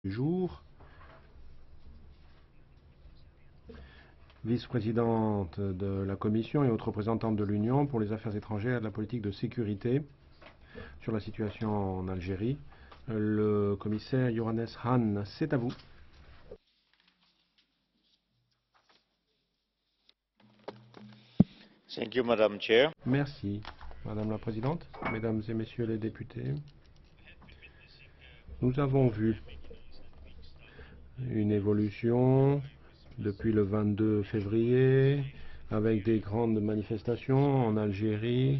Du jour, vice-présidente de la Commission et haute représentante de l'Union pour les affaires étrangères et de la politique de sécurité sur la situation en Algérie. Le commissaire Johannes Hahn, c'est à vous. Thank you, Madam Chair. Merci, Madame la Présidente, Mesdames et Messieurs les députés. Nous avons vu une évolution depuis le 22 février avec des grandes manifestations en Algérie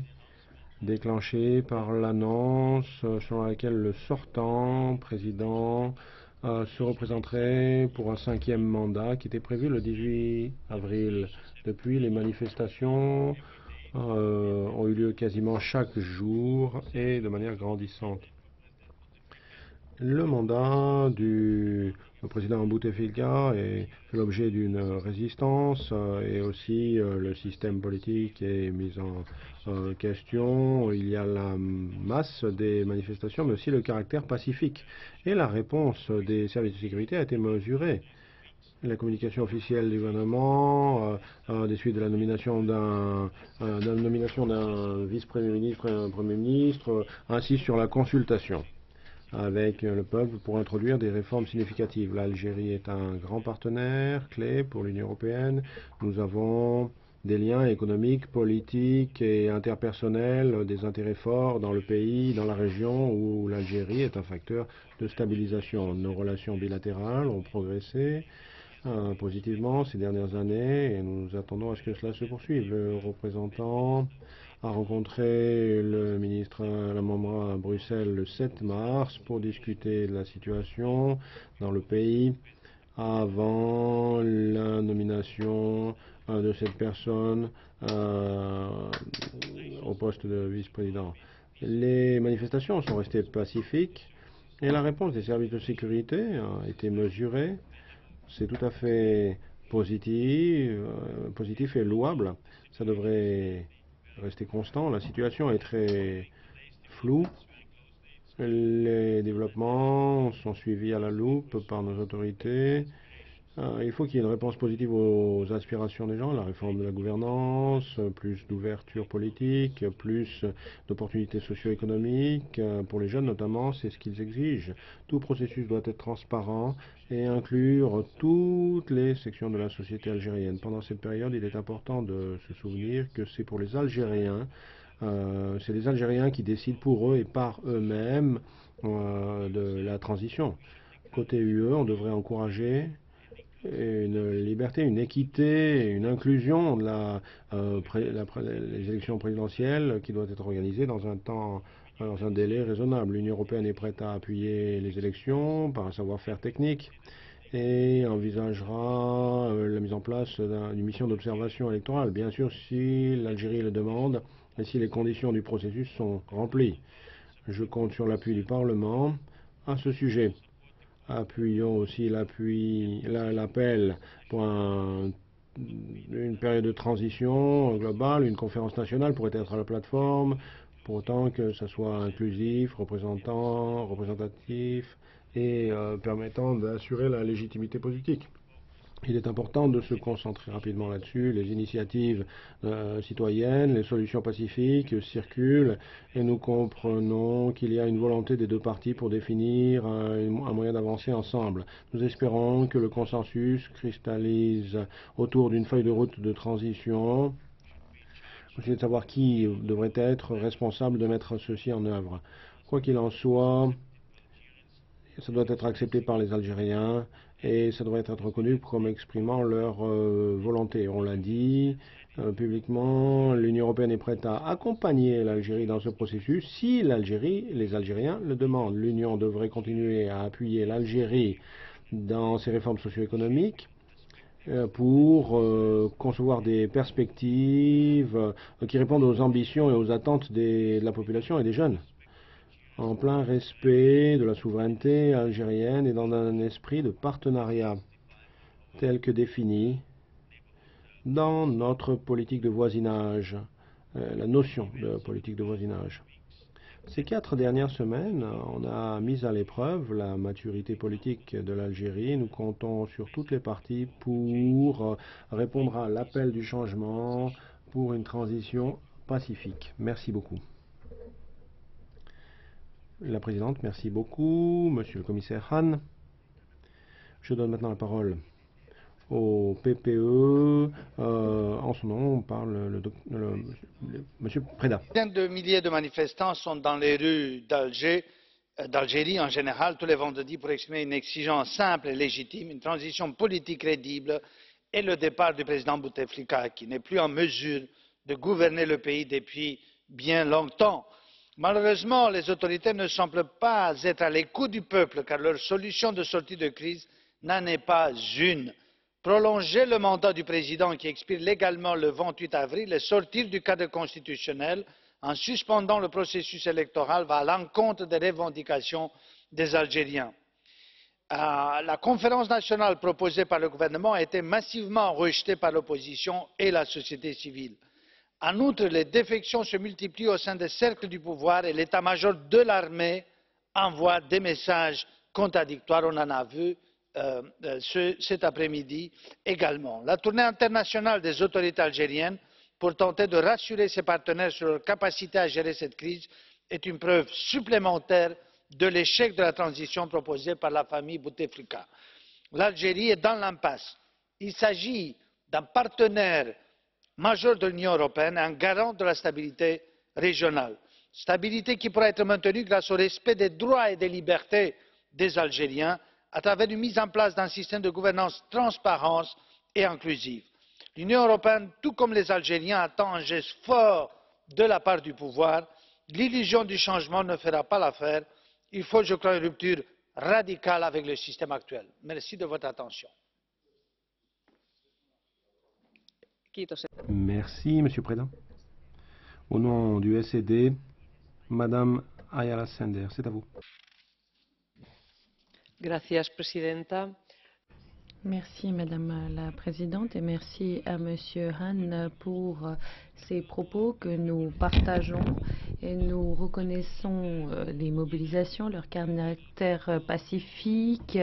déclenchée par l'annonce selon laquelle le sortant président se représenterait pour un 5e mandat qui était prévu le 18 avril. Depuis, les manifestations ont eu lieu quasiment chaque jour et de manière grandissante. Le mandat du président Bouteflika fait l'objet d'une résistance et aussi le système politique est mis en question. Il y a la masse des manifestations, mais aussi le caractère pacifique. Et la réponse des services de sécurité a été mesurée. La communication officielle du gouvernement, des suites de la nomination d'un vice-premier ministre et un premier ministre, insiste sur la consultation avec le peuple pour introduire des réformes significatives. L'Algérie est un grand partenaire clé pour l'Union européenne. Nous avons des liens économiques, politiques et interpersonnels, des intérêts forts dans le pays, dans la région où l'Algérie est un facteur de stabilisation. Nos relations bilatérales ont progressé positivement ces dernières années et nous attendons à ce que cela se poursuive. Le représentant a rencontré le ministre Lamamra à Bruxelles le 7 mars pour discuter de la situation dans le pays avant la nomination de cette personne au poste de vice-président. Les manifestations sont restées pacifiques et la réponse des services de sécurité a été mesurée. C'est tout à fait positif et louable. Ça devrait rester constant. La situation est très floue. Les développements sont suivis à la loupe par nos autorités. Il faut qu'il y ait une réponse positive aux aspirations des gens, la réforme de la gouvernance, plus d'ouverture politique, plus d'opportunités socio-économiques pour les jeunes notamment, c'est ce qu'ils exigent. Tout processus doit être transparent et inclure toutes les sections de la société algérienne. Pendant cette période, il est important de se souvenir que c'est pour les Algériens, c'est les Algériens qui décident pour eux et par eux-mêmes de la transition. Côté UE, on devrait encourager une liberté, une équité, une inclusion de les élections présidentielles qui doivent être organisées dans un délai raisonnable. L'Union européenne est prête à appuyer les élections par un savoir-faire technique et envisagera la mise en place d'une mission d'observation électorale, bien sûr si l'Algérie le demande et si les conditions du processus sont remplies. Je compte sur l'appui du Parlement à ce sujet. Appuyons aussi l'appel pour une période de transition globale. Une conférence nationale pourrait être la plateforme, pour autant que ça soit inclusif, représentatif et permettant d'assurer la légitimité politique. Il est important de se concentrer rapidement là-dessus. Les initiatives citoyennes, les solutions pacifiques circulent et nous comprenons qu'il y a une volonté des deux parties pour définir un moyen d'avancer ensemble. Nous espérons que le consensus cristallise autour d'une feuille de route de transition. C'est de savoir qui devrait être responsable de mettre ceci en œuvre. Quoi qu'il en soit, ça doit être accepté par les Algériens et ça doit être reconnu comme exprimant leur volonté. On l'a dit publiquement, l'Union européenne est prête à accompagner l'Algérie dans ce processus si les Algériens le demandent. L'Union devrait continuer à appuyer l'Algérie dans ses réformes socio-économiques pour concevoir des perspectives qui répondent aux ambitions et aux attentes de la population et des jeunes, en plein respect de la souveraineté algérienne et dans un esprit de partenariat tel que défini dans notre politique de voisinage, la notion de politique de voisinage. Ces 4 dernières semaines, on a mis à l'épreuve la maturité politique de l'Algérie. Nous comptons sur toutes les parties pour répondre à l'appel du changement pour une transition pacifique. Merci beaucoup. La présidente, merci beaucoup. Monsieur le commissaire Hahn, je donne maintenant la parole au PPE. En son nom, on parle Monsieur Preda. Des dizaines de milliers de manifestants sont dans les rues d'Algérie en général tous les vendredis pour exprimer une exigence simple et légitime, une transition politique crédible et le départ du président Bouteflika qui n'est plus en mesure de gouverner le pays depuis bien longtemps. Malheureusement, les autorités ne semblent pas être à l'écoute du peuple car leur solution de sortie de crise n'en est pas une. Prolonger le mandat du président qui expire légalement le 28 avril et sortir du cadre constitutionnel en suspendant le processus électoral va à l'encontre des revendications des Algériens. La conférence nationale proposée par le gouvernement a été massivement rejetée par l'opposition et la société civile. En outre, les défections se multiplient au sein des cercles du pouvoir et l'état-major de l'armée envoie des messages contradictoires. On en a vu cet après-midi également. La tournée internationale des autorités algériennes pour tenter de rassurer ses partenaires sur leur capacité à gérer cette crise est une preuve supplémentaire de l'échec de la transition proposée par la famille Bouteflika. L'Algérie est dans l'impasse. Il s'agit d'un partenaire majeur de l'Union européenne, un garant de la stabilité régionale. Stabilité qui pourra être maintenue grâce au respect des droits et des libertés des Algériens à travers une mise en place d'un système de gouvernance transparent et inclusif. L'Union européenne, tout comme les Algériens, attend un geste fort de la part du pouvoir. L'illusion du changement ne fera pas l'affaire. Il faut, je crois, une rupture radicale avec le système actuel. Merci de votre attention. Merci, Monsieur Preda. Au nom du SED, Madame Ayala Sender, c'est à vous. Gracias, Presidenta. Merci Madame la Présidente et merci à Monsieur Hahn pour ces propos que nous partageons et nous reconnaissons les mobilisations, leur caractère pacifique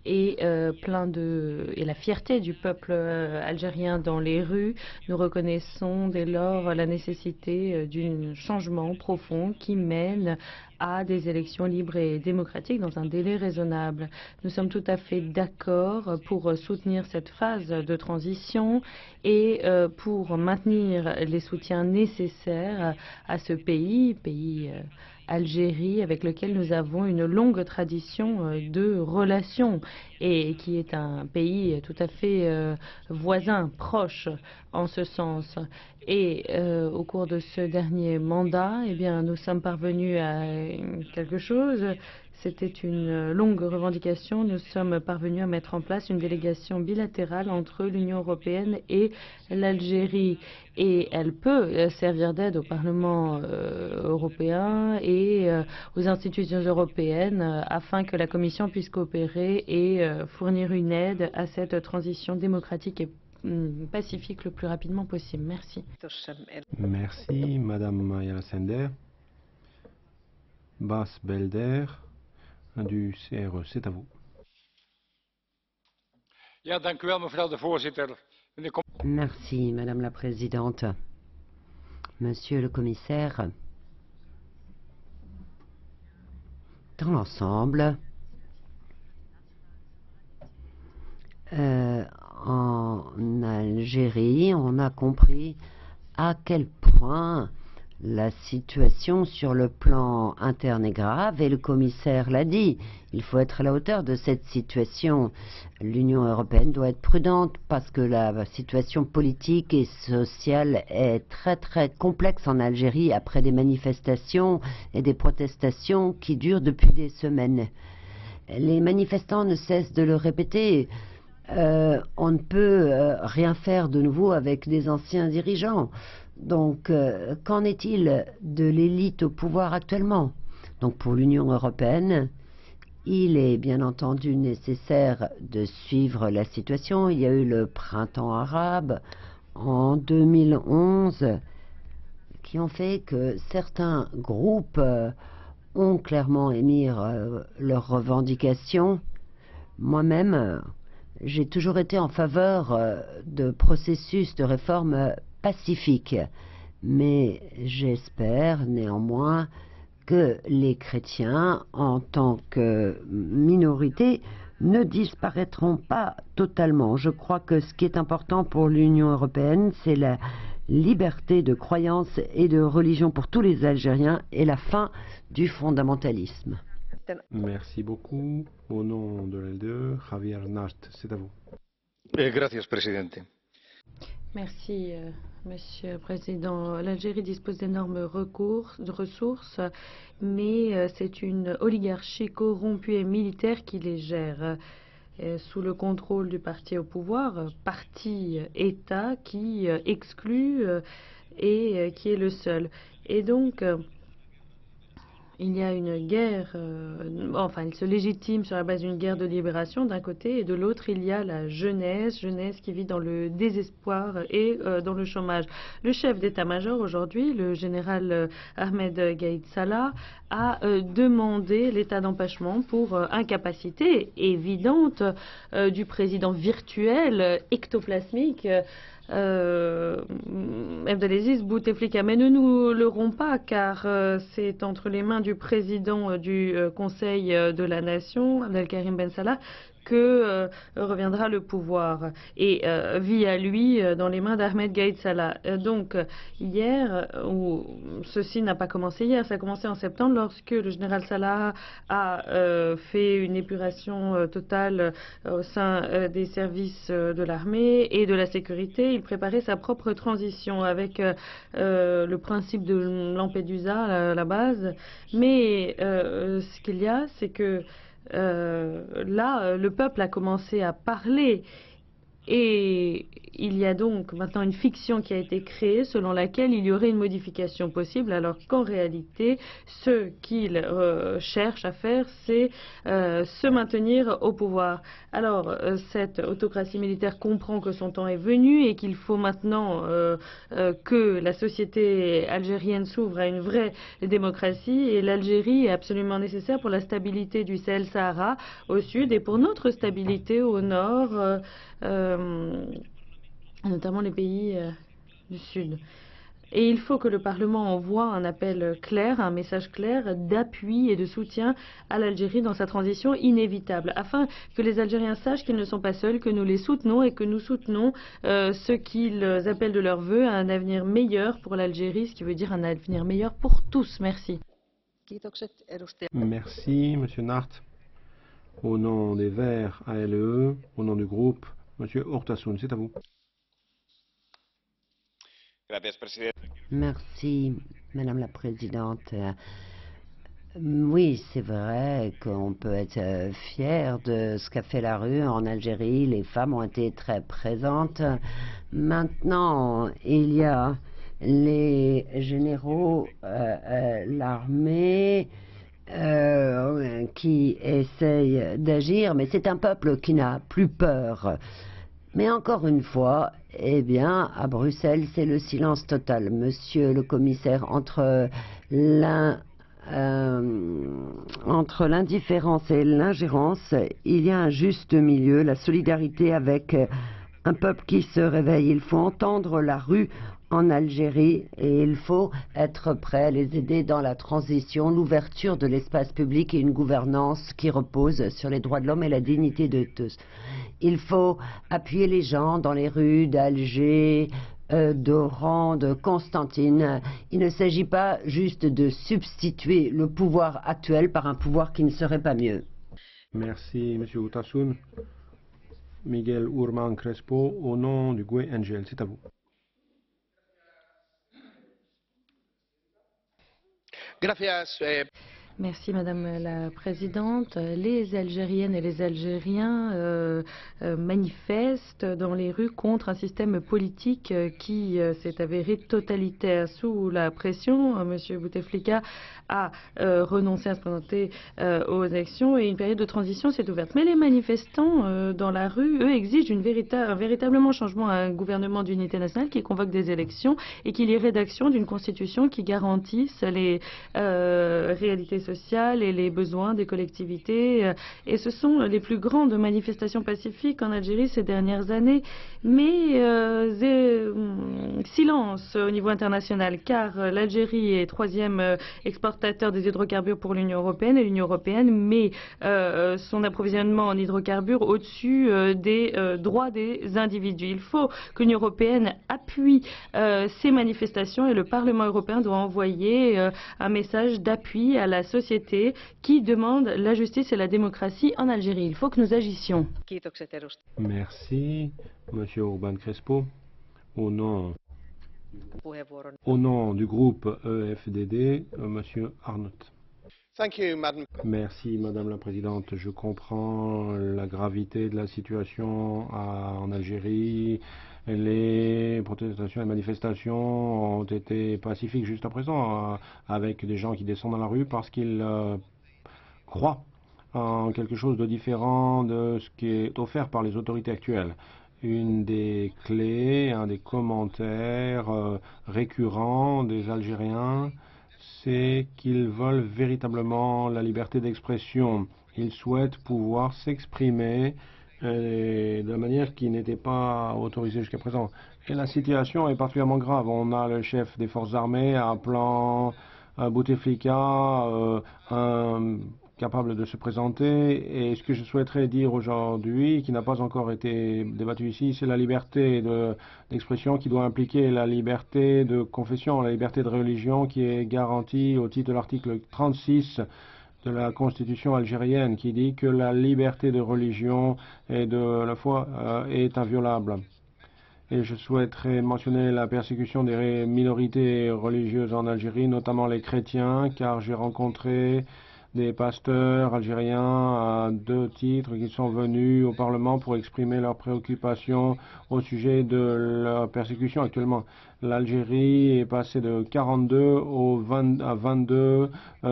et et la fierté du peuple algérien dans les rues. Nous reconnaissons dès lors la nécessité d'un changement profond qui mène à des élections libres et démocratiques dans un délai raisonnable. Nous sommes tout à fait d'accord pour soutenir cette phase de transition et pour maintenir les soutiens nécessaires à ce pays Algérie, avec lequel nous avons une longue tradition de relations et qui est un pays tout à fait voisin, proche en ce sens. Et au cours de ce dernier mandat, eh bien, nous sommes parvenus à quelque chose. C'était une longue revendication. Nous sommes parvenus à mettre en place une délégation bilatérale entre l'Union européenne et l'Algérie. Et elle peut servir d'aide au Parlement européen et aux institutions européennes afin que la Commission puisse coopérer et fournir une aide à cette transition démocratique et pacifique le plus rapidement possible. Merci. Merci, Madame Ayala Sender. Bas Belder du CRE, c'est à vous. Merci, Madame la Présidente. Monsieur le Commissaire, dans l'ensemble, en Algérie, on a compris à quel point la situation sur le plan interne est grave et le commissaire l'a dit. Il faut être à la hauteur de cette situation. L'Union européenne doit être prudente parce que la situation politique et sociale est très très complexe en Algérie après des manifestations et des protestations qui durent depuis des semaines. Les manifestants ne cessent de le répéter. On ne peut rien faire de nouveau avec des anciens dirigeants. Donc, qu'en est-il de l'élite au pouvoir actuellement? Donc, pour l'Union européenne, il est bien entendu nécessaire de suivre la situation. Il y a eu le printemps arabe en 2011 qui ont fait que certains groupes ont clairement émis leurs revendications. Moi-même, j'ai toujours été en faveur de processus de réforme pacifique, mais j'espère néanmoins que les chrétiens, en tant que minorité, ne disparaîtront pas totalement. Je crois que ce qui est important pour l'Union européenne, c'est la liberté de croyance et de religion pour tous les Algériens et la fin du fondamentalisme. Merci beaucoup. Au nom de l'LDE, Javier Nart, c'est à vous. Gracias, presidente. Merci, Monsieur le Président. L'Algérie dispose d'énormes ressources, mais c'est une oligarchie corrompue et militaire qui les gère. Sous le contrôle du parti au pouvoir, parti État qui exclut et qui est le seul. Et donc, il y a une guerre, enfin, il se légitime sur la base d'une guerre de libération d'un côté, et de l'autre, il y a la jeunesse qui vit dans le désespoir et dans le chômage. Le chef d'état-major aujourd'hui, le général Ahmed Gaïd Salah, a demandé l'état d'empêchement pour incapacité évidente du président virtuel, ectoplasmique, Abdelaziz Bouteflika. Mais ne nous leurrons pas, car c'est entre les mains du président du Conseil de la Nation, Abdelkarim Ben Salah, que reviendra le pouvoir, et via lui dans les mains d'Ahmed Gaïd Salah. Donc hier, ceci n'a pas commencé hier, ça a commencé en septembre lorsque le général Salah a fait une épuration totale au sein des services de l'armée et de la sécurité. Il préparait sa propre transition avec le principe de Lampedusa, la base. Mais ce qu'il y a, c'est que là, le peuple a commencé à parler, et il y a donc maintenant une fiction qui a été créée selon laquelle il y aurait une modification possible, alors qu'en réalité, ce qu'il cherche à faire, c'est se maintenir au pouvoir. Alors, cette autocratie militaire comprend que son temps est venu et qu'il faut maintenant que la société algérienne s'ouvre à une vraie démocratie, et l'Algérie est absolument nécessaire pour la stabilité du Sahel-Sahara au sud et pour notre stabilité au nord, notamment les pays du Sud. Et il faut que le Parlement envoie un appel clair, un message clair d'appui et de soutien à l'Algérie dans sa transition inévitable, afin que les Algériens sachent qu'ils ne sont pas seuls, que nous les soutenons et que nous soutenons ce qu'ils appellent de leur vœu, un avenir meilleur pour l'Algérie, ce qui veut dire un avenir meilleur pour tous. Merci. Merci, Monsieur Nart. Au nom des Verts ALE, au nom du groupe, Monsieur Hortassoun, c'est à vous. Merci, Madame la Présidente. Oui, c'est vrai qu'on peut être fier de ce qu'a fait la rue en Algérie. Les femmes ont été très présentes. Maintenant, il y a les généraux, l'armée, qui essayent d'agir, mais c'est un peuple qui n'a plus peur. Mais encore une fois, eh bien, à Bruxelles, c'est le silence total. Monsieur le commissaire, entre l'indifférence et l'ingérence, il y a un juste milieu, la solidarité avec un peuple qui se réveille. Il faut entendre la rue en Algérie et il faut être prêt à les aider dans la transition, l'ouverture de l'espace public et une gouvernance qui repose sur les droits de l'homme et la dignité de tous. Il faut appuyer les gens dans les rues d'Alger, d'Oran, de Constantine. Il ne s'agit pas juste de substituer le pouvoir actuel par un pouvoir qui ne serait pas mieux. Merci, Monsieur Hortassoun. Miguel Urman Crespo, au nom du GUE NGL, c'est à vous. Merci Madame la Présidente. Les Algériennes et les Algériens manifestent dans les rues contre un système politique qui s'est avéré totalitaire. Sous la pression, M. Bouteflika a renoncé à se présenter aux élections et une période de transition s'est ouverte. Mais les manifestants dans la rue, eux, exigent un véritablement changement à un gouvernement d'unité nationale qui convoque des élections et qu'il y ait rédaction d'une constitution qui garantisse les réalités sociales et les besoins des collectivités. Et ce sont les plus grandes manifestations pacifiques en Algérie ces dernières années. Mais silence au niveau international, car l'Algérie est troisième exportateur des hydrocarbures pour l'Union européenne et l'Union européenne met son approvisionnement en hydrocarbures au-dessus des droits des individus. Il faut que l'Union européenne appuie ces manifestations et le Parlement européen doit envoyer un message d'appui à la société qui demande la justice et la démocratie en Algérie. Il faut que nous agissions. Merci, Monsieur Urban Crespo. Au nom du groupe EFDD, Monsieur Arnott. Merci, Madame la Présidente. Je comprends la gravité de la situation en Algérie. Les protestations et manifestations ont été pacifiques jusqu'à présent, avec des gens qui descendent dans la rue parce qu'ils croient en quelque chose de différent de ce qui est offert par les autorités actuelles. Une des clés, un des commentaires récurrents des Algériens, c'est qu'ils veulent véritablement la liberté d'expression. Ils souhaitent pouvoir s'exprimer de la manière qui n'était pas autorisée jusqu'à présent. Et la situation est particulièrement grave. On a le chef des forces armées appelant Bouteflika capable de se présenter. Et ce que je souhaiterais dire aujourd'hui, qui n'a pas encore été débattu ici, c'est la liberté d'expression qui doit impliquer la liberté de confession, la liberté de religion qui est garantie au titre de l'article 36 de la Constitution algérienne, qui dit que la liberté de religion et de la foi est inviolable. Et je souhaiterais mentionner la persécution des minorités religieuses en Algérie, notamment les chrétiens, car j'ai rencontré des pasteurs algériens à 2 titres qui sont venus au Parlement pour exprimer leurs préoccupations au sujet de la persécution actuellement. L'Algérie est passée de 42 à 22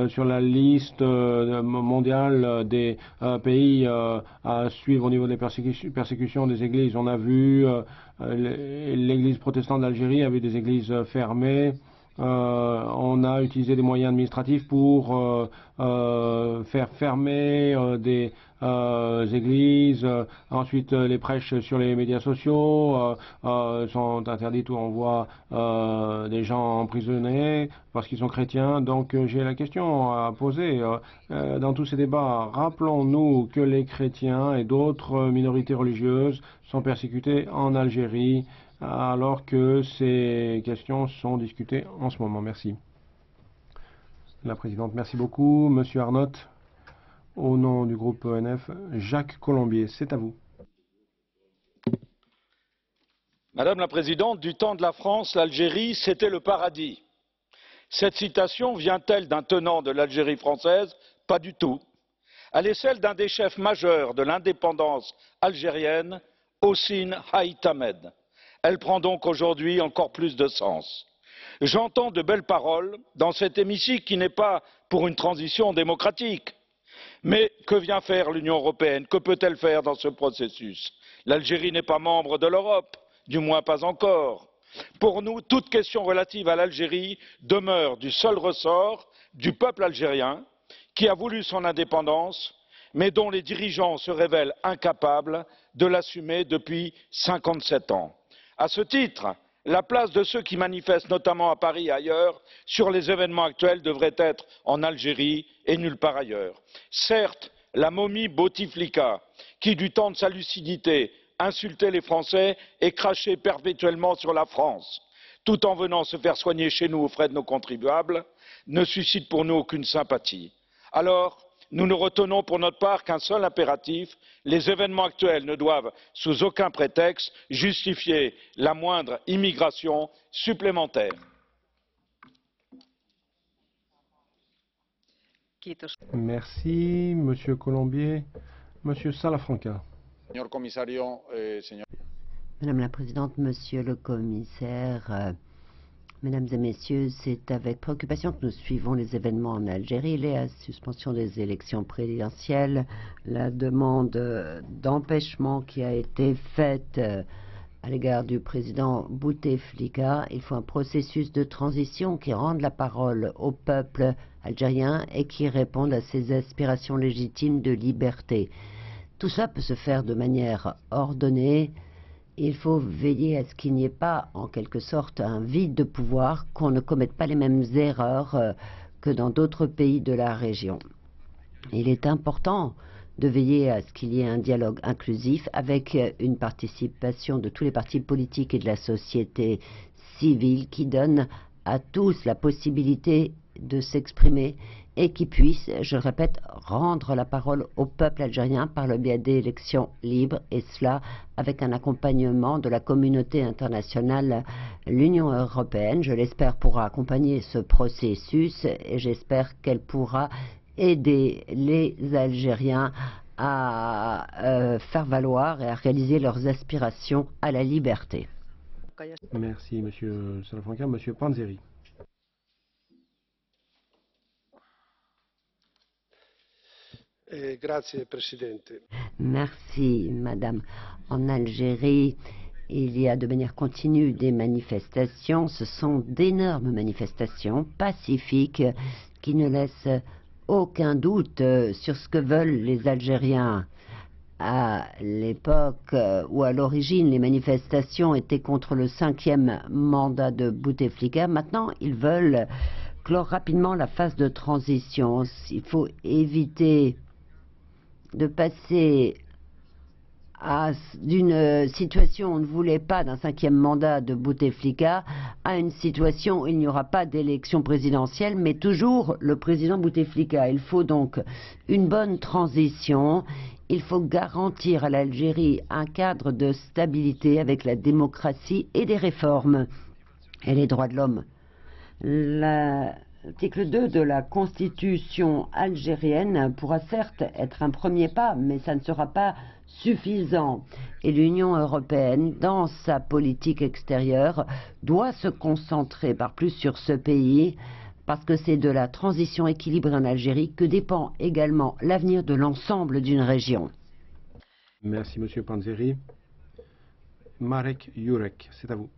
sur la liste mondiale des pays à suivre au niveau des persécutions des églises. On a vu l'église protestante d'Algérie avait des églises fermées. On a utilisé des moyens administratifs pour faire fermer des églises. Ensuite, les prêches sur les médias sociaux sont interdites où on voit des gens emprisonnés parce qu'ils sont chrétiens. Donc j'ai la question à poser. Dans tous ces débats, rappelons-nous que les chrétiens et d'autres minorités religieuses sont persécutées en Algérie, alors que ces questions sont discutées en ce moment. Merci. La Présidente, merci beaucoup. Monsieur Arnott, au nom du groupe ENF, Jacques Colombier, c'est à vous. Madame la Présidente, du temps de la France, l'Algérie, c'était le paradis. Cette citation vient-elle d'un tenant de l'Algérie française? Pas du tout. Elle est celle d'un des chefs majeurs de l'indépendance algérienne, Hossein Haït Ahmed. Elle prend donc aujourd'hui encore plus de sens. J'entends de belles paroles dans cet hémicycle qui n'est pas pour une transition démocratique. Mais que vient faire l'Union européenne? Que peut-elle faire dans ce processus? L'Algérie n'est pas membre de l'Europe, du moins pas encore. Pour nous, toute question relative à l'Algérie demeure du seul ressort du peuple algérien qui a voulu son indépendance, mais dont les dirigeants se révèlent incapables de l'assumer depuis 57 ans. À ce titre, la place de ceux qui manifestent, notamment à Paris et ailleurs, sur les événements actuels devrait être en Algérie et nulle part ailleurs. Certes, la momie Bouteflika, qui du temps de sa lucidité insultait les Français et crachait perpétuellement sur la France, tout en venant se faire soigner chez nous aux frais de nos contribuables, ne suscite pour nous aucune sympathie. Alors, nous ne retenons pour notre part qu'un seul impératif: les événements actuels ne doivent sous aucun prétexte justifier la moindre immigration supplémentaire. Kiitos. Merci, Monsieur Colombier. Monsieur Salafranca. Señor comisario, señor. Madame la Présidente, Monsieur le Commissaire, Mesdames et Messieurs, c'est avec préoccupation que nous suivons les événements en Algérie, la suspension des élections présidentielles, la demande d'empêchement qui a été faite à l'égard du président Bouteflika. Il faut un processus de transition qui rende la parole au peuple algérien et qui réponde à ses aspirations légitimes de liberté. Tout ça peut se faire de manière ordonnée. Il faut veiller à ce qu'il n'y ait pas, en quelque sorte, un vide de pouvoir, qu'on ne commette pas les mêmes erreurs que dans d'autres pays de la région. Il est important de veiller à ce qu'il y ait un dialogue inclusif avec une participation de tous les partis politiques et de la société civile qui donne à tous la possibilité de s'exprimer et qui puisse, je le répète, rendre la parole au peuple algérien par le biais d'élections libres, et cela avec un accompagnement de la communauté internationale. L'Union européenne, je l'espère, pourra accompagner ce processus et j'espère qu'elle pourra aider les Algériens à faire valoir et à réaliser leurs aspirations à la liberté. Merci, Monsieur Salafranca. Monsieur Panzeri. Grazie Presidente. Merci, Madame. En Algérie, il y a de manière continue des manifestations. Ce sont d'énormes manifestations pacifiques qui ne laissent aucun doute sur ce que veulent les Algériens. À l'époque où à l'origine les manifestations étaient contre le 5e mandat de Bouteflika, maintenant ils veulent clore rapidement la phase de transition. Il faut éviter de passer d'une situation où on ne voulait pas d'un 5e mandat de Bouteflika à une situation où il n'y aura pas d'élection présidentielle, mais toujours le président Bouteflika. Il faut donc une bonne transition. Il faut garantir à l'Algérie un cadre de stabilité avec la démocratie et des réformes et les droits de l'homme. L'article 2 de la Constitution algérienne pourra certes être un premier pas, mais ça ne sera pas suffisant. Et l'Union européenne, dans sa politique extérieure, doit se concentrer par plus sur ce pays, parce que c'est de la transition équilibrée en Algérie que dépend également l'avenir de l'ensemble d'une région. Merci, Monsieur Panzeri. Marek Jurek, c'est à vous.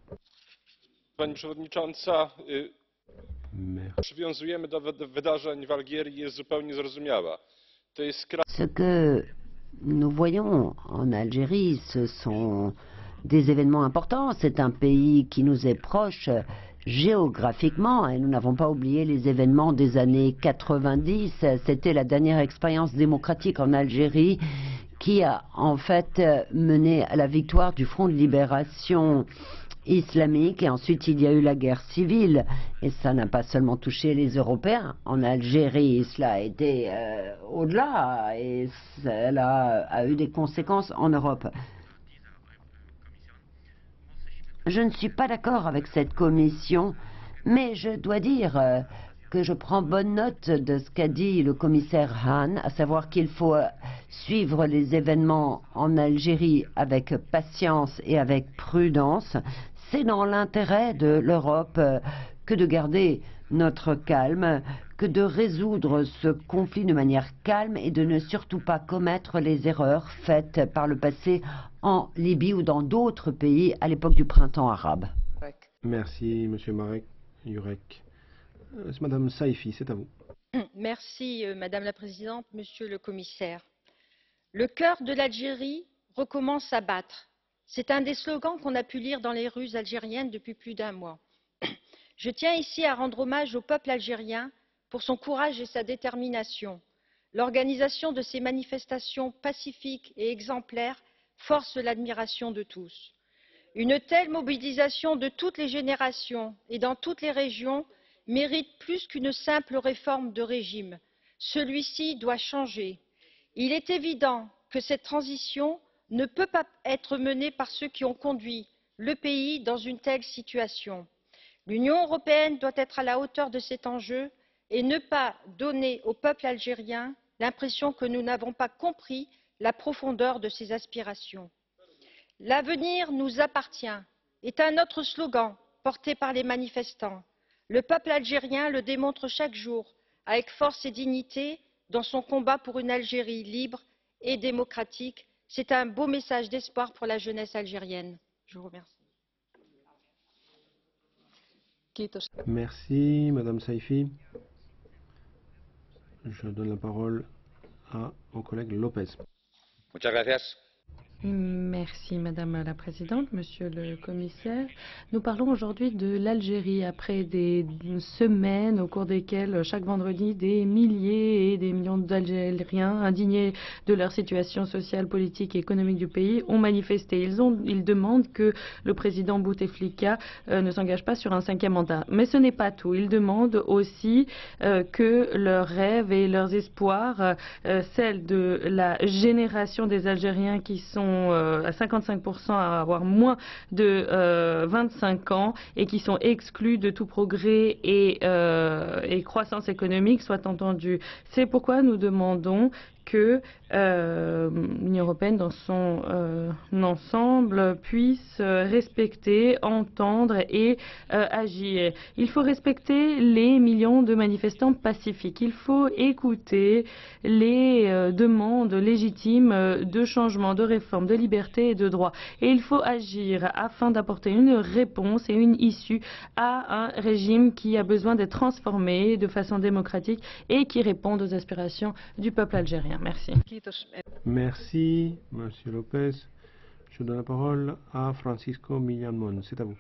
Pani Przewodnicząca, Merci. przywiązujemy do wydarzeń w Algierii jest zupełnie zrozumiała. To jest kraj. Ce que nous voyons en Algérie, ce sont des événements importants. C'est un pays qui nous est proche géographiquement et nous n'avons pas oublié les événements des années 90. C'était la dernière expérience démocratique en Algérie qui a en fait mené à la victoire du Front de libération islamique, et ensuite il y a eu la guerre civile, et ça n'a pas seulement touché les Européens. En Algérie, cela a été au-delà, et cela a eu des conséquences en Europe. Je ne suis pas d'accord avec cette commission, mais je dois dire que je prends bonne note de ce qu'a dit le commissaire Hahn, à savoir qu'il faut suivre les événements en Algérie avec patience et avec prudence. C'est dans l'intérêt de l'Europe que de garder notre calme, que de résoudre ce conflit de manière calme et de ne surtout pas commettre les erreurs faites par le passé en Libye ou dans d'autres pays à l'époque du printemps arabe. Merci, Monsieur Marek Jurek. Madame Saifi, c'est à vous. Merci, Madame la Présidente, Monsieur le Commissaire. Le cœur de l'Algérie recommence à battre. C'est un des slogans qu'on a pu lire dans les rues algériennes depuis plus d'un mois. Je tiens ici à rendre hommage au peuple algérien pour son courage et sa détermination. L'organisation de ces manifestations pacifiques et exemplaires force l'admiration de tous. Une telle mobilisation de toutes les générations et dans toutes les régions mérite plus qu'une simple réforme de régime. Celui-ci doit changer. Il est évident que cette transition ne peut pas être menée par ceux qui ont conduit le pays dans une telle situation. L'Union européenne doit être à la hauteur de cet enjeu et ne pas donner au peuple algérien l'impression que nous n'avons pas compris la profondeur de ses aspirations. L'avenir nous appartient est un autre slogan porté par les manifestants. Le peuple algérien le démontre chaque jour avec force et dignité dans son combat pour une Algérie libre et démocratique. C'est un beau message d'espoir pour la jeunesse algérienne. Je vous remercie. Merci, Madame Saïfi. Je donne la parole au collègue Lopez. Muchas gracias. Merci Madame la Présidente, Monsieur le Commissaire. Nous parlons aujourd'hui de l'Algérie après des semaines au cours desquelles chaque vendredi des milliers et des millions d'Algériens indignés de leur situation sociale, politique et économique du pays ont manifesté. Ils demandent que le président Bouteflika ne s'engage pas sur un 5e mandat. Mais ce n'est pas tout. Ils demandent aussi que leurs rêves et leurs espoirs, celles de la génération des Algériens qui sont à 55% à avoir moins de 25 ans et qui sont exclus de tout progrès et croissance économique soient entendus. C'est pourquoi nous demandons que l'Union européenne dans son ensemble puisse respecter, entendre et agir. Il faut respecter les millions de manifestants pacifiques. Il faut écouter les demandes légitimes de changement, de réforme, de liberté et de droit. Et il faut agir afin d'apporter une réponse et une issue à un régime qui a besoin d'être transformé de façon démocratique et qui réponde aux aspirations du peuple algérien. Merci. Merci, Monsieur Lopez. Je donne la parole à Francisco Millán Mon. C'est à vous.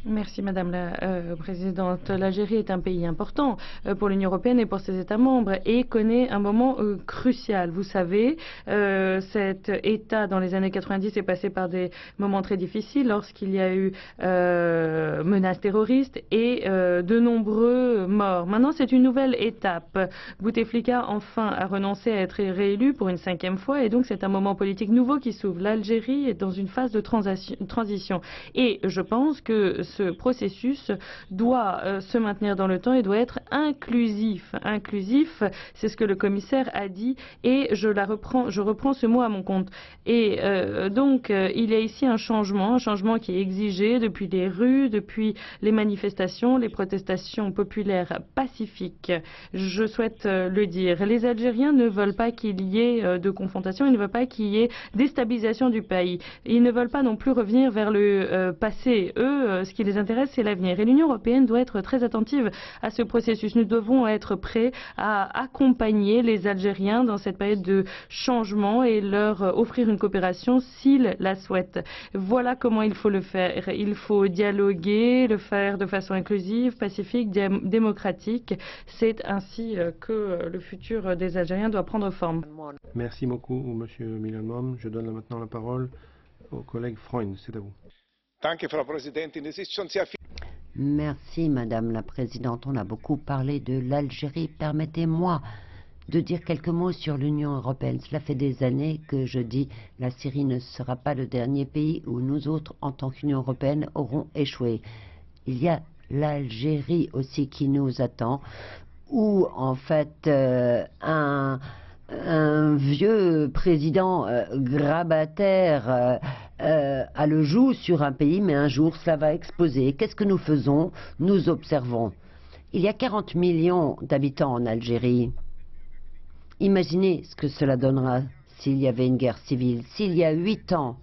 Merci Madame la Présidente. L'Algérie est un pays important pour l'Union européenne et pour ses États membres et connaît un moment crucial. Vous savez, cet État dans les années 90 est passé par des moments très difficiles lorsqu'il y a eu menaces terroristes et de nombreux morts. Maintenant, c'est une nouvelle étape. Bouteflika enfin a renoncé à être réélu pour une 5e fois et donc c'est un moment politique nouveau qui s'ouvre. L'Algérie est dans une phase de transition et je pense que ce processus doit se maintenir dans le temps et doit être inclusif. Inclusif, c'est ce que le commissaire a dit et je reprends ce mot à mon compte. Et donc il y a ici un changement qui est exigé depuis les rues, depuis les manifestations, les protestations populaires pacifiques. Je souhaite le dire. Les Algériens ne veulent pas qu'il y ait de confrontation, ils ne veulent pas qu'il y ait déstabilisation du pays. Ils ne veulent pas non plus revenir vers le passé. Eux, ce qui les intéresse, c'est l'avenir. Et l'Union européenne doit être très attentive à ce processus. Nous devons être prêts à accompagner les Algériens dans cette période de changement et leur offrir une coopération s'ils la souhaitent. Voilà comment il faut le faire. Il faut dialoguer, le faire de façon inclusive, pacifique, démocratique. C'est ainsi que le futur des Algériens doit prendre forme. Merci beaucoup, Monsieur Millán Mon. Je donne maintenant la parole au collègue Freund. C'est à vous. Merci, Madame la Présidente. On a beaucoup parlé de l'Algérie. Permettez-moi de dire quelques mots sur l'Union européenne. Cela fait des années que je dis que la Syrie ne sera pas le dernier pays où nous autres, en tant qu'Union européenne, aurons échoué. Il y a l'Algérie aussi qui nous attend, où en fait un vieux président grabataire a le joug sur un pays, mais un jour cela va exploser. Qu'est-ce que nous faisons? Nous observons. Il y a 40 millions d'habitants en Algérie. Imaginez ce que cela donnera s'il y avait une guerre civile. S'il y a 8 ans,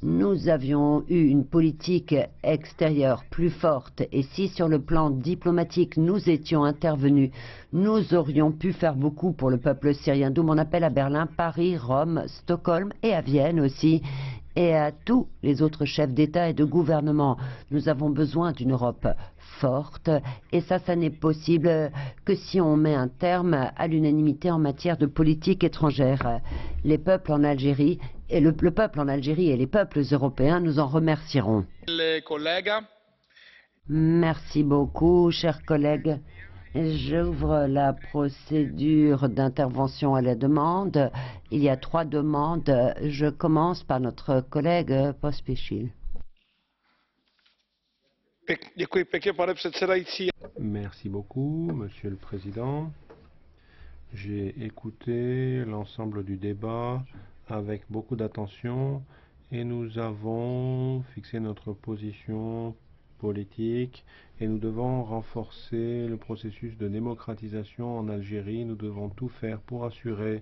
nous avions eu une politique extérieure plus forte et si sur le plan diplomatique nous étions intervenus, nous aurions pu faire beaucoup pour le peuple syrien, d'où mon appel à Berlin, Paris, Rome, Stockholm et à Vienne aussi, et à tous les autres chefs d'État et de gouvernement. Nous avons besoin d'une Europe forte et ça n'est possible que si on met un terme à l'unanimité en matière de politique étrangère. Les peuples en Algérie et le peuple en Algérie et les peuples européens nous en remercieront. Merci beaucoup, chers collègues. J'ouvre la procédure d'intervention à la demande. Il y a 3 demandes. Je commence par notre collègue Pospíšil. Merci beaucoup, Monsieur le Président. J'ai écouté l'ensemble du débat avec beaucoup d'attention et nous avons fixé notre position politique et nous devons renforcer le processus de démocratisation en Algérie. Nous devons tout faire pour assurer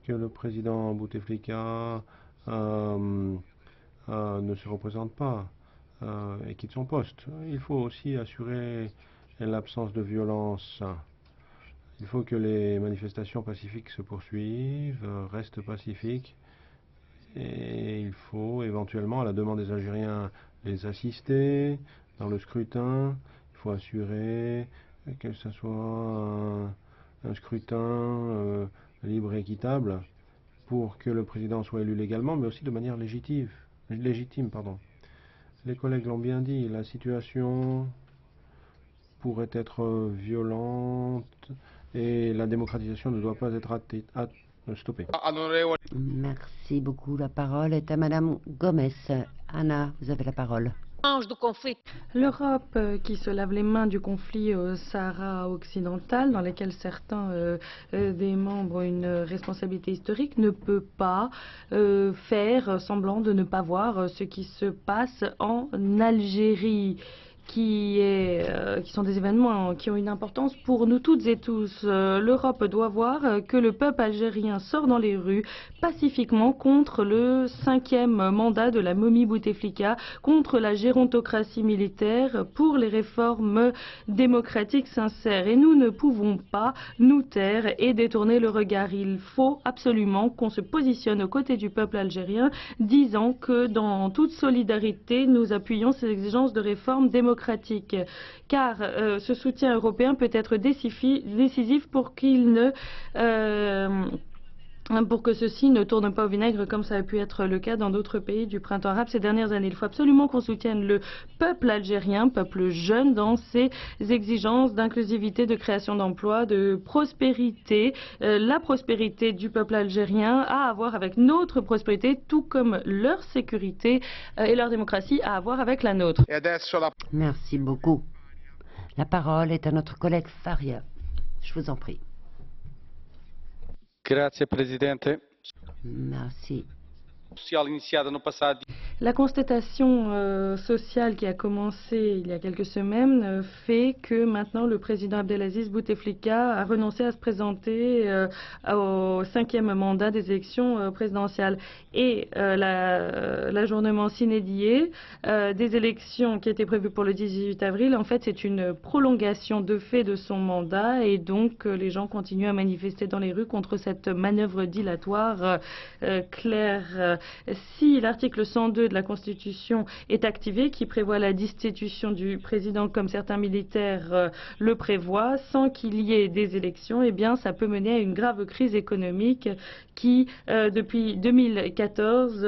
que le président Bouteflika ne se représente pas et quitte son poste. Il faut aussi assurer l'absence de violence. Il faut que les manifestations pacifiques se poursuivent, restent pacifiques, et il faut éventuellement, à la demande des Algériens, les assister dans le scrutin. Il faut assurer que ce soit un scrutin libre et équitable pour que le président soit élu légalement, mais aussi de manière légitime. Les collègues l'ont bien dit, la situation pourrait être violente et la démocratisation ne doit pas être stoppée. Merci beaucoup. La parole est à Madame Gomez. Anna, vous avez la parole. L'Europe qui se lave les mains du conflit au Sahara occidental, dans lequel certains des membres ont une responsabilité historique, ne peut pas faire semblant de ne pas voir ce qui se passe en Algérie. Qui sont des événements qui ont une importance pour nous toutes et tous. L'Europe doit voir que le peuple algérien sort dans les rues pacifiquement contre le 5e mandat de la momie Bouteflika, contre la gérontocratie militaire, pour les réformes démocratiques sincères. Et nous ne pouvons pas nous taire et détourner le regard. Il faut absolument qu'on se positionne aux côtés du peuple algérien, disant que dans toute solidarité, nous appuyons ces exigences de réformes démocratiques. Car ce soutien européen peut être décisif pour pour que ceci ne tourne pas au vinaigre comme ça a pu être le cas dans d'autres pays du printemps arabe ces dernières années. Il faut absolument qu'on soutienne le peuple algérien, peuple jeune, dans ses exigences d'inclusivité, de création d'emplois, de prospérité. La prospérité du peuple algérien a à voir avec notre prospérité, tout comme leur sécurité et leur démocratie a à voir avec la nôtre. Merci beaucoup. La parole est à notre collègue Faria. Je vous en prie. Grazie Presidente. Merci. La constatation sociale qui a commencé il y a quelques semaines fait que maintenant le président Abdelaziz Bouteflika a renoncé à se présenter au 5e mandat des élections présidentielles. Et l'ajournement sine die des élections qui étaient prévues pour le 18 avril, en fait, c'est une prolongation de fait de son mandat et donc les gens continuent à manifester dans les rues contre cette manœuvre dilatoire claire. Si l'article 102 de la Constitution est activé, qui prévoit la destitution du président comme certains militaires le prévoient, sans qu'il y ait des élections, eh bien ça peut mener à une grave crise économique qui, depuis 2014,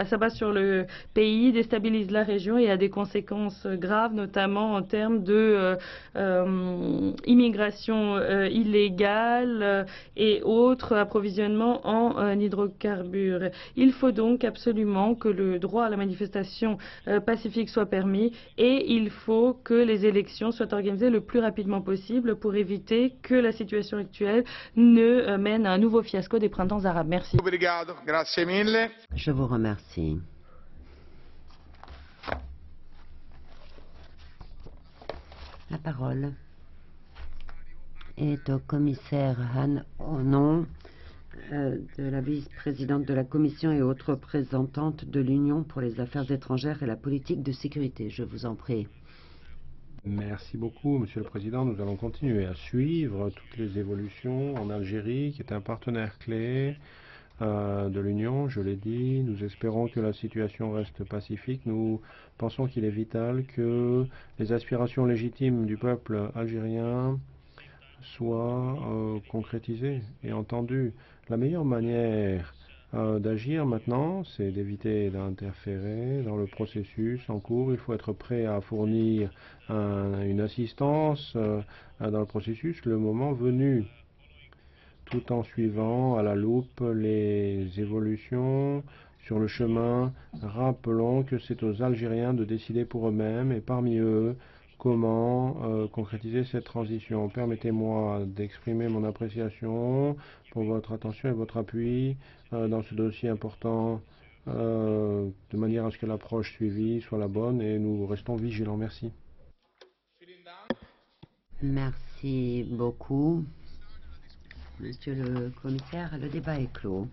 s'abat sur le pays, déstabilise la région et a des conséquences graves, notamment en termes de immigration illégale et autres approvisionnements en hydrocarbures. Il faut donc absolument que le droit à la manifestation pacifique soit permis et il faut que les élections soient organisées le plus rapidement possible pour éviter que la situation actuelle ne mène à un nouveau fiasco des printemps arabes. Merci. Je vous remercie. La parole est au commissaire Hahn au nom de la vice-présidente de la Commission et haute représentante de l'Union pour les affaires étrangères et la politique de sécurité. Je vous en prie. Merci beaucoup, Monsieur le Président. Nous allons continuer à suivre toutes les évolutions en Algérie, qui est un partenaire clé de l'Union. Je l'ai dit, nous espérons que la situation reste pacifique. Nous pensons qu'il est vital que les aspirations légitimes du peuple algérien soient concrétisées et entendues. La meilleure manière d'agir maintenant, c'est d'éviter d'interférer dans le processus en cours. Il faut être prêt à fournir une assistance dans le processus le moment venu, tout en suivant à la loupe les évolutions sur le chemin. Rappelons que c'est aux Algériens de décider pour eux-mêmes et parmi eux comment concrétiser cette transition. Permettez-moi d'exprimer mon appréciation pour votre attention et votre appui dans ce dossier important de manière à ce que l'approche suivie soit la bonne et nous restons vigilants. Merci. Merci beaucoup. Monsieur le commissaire, le débat est clos.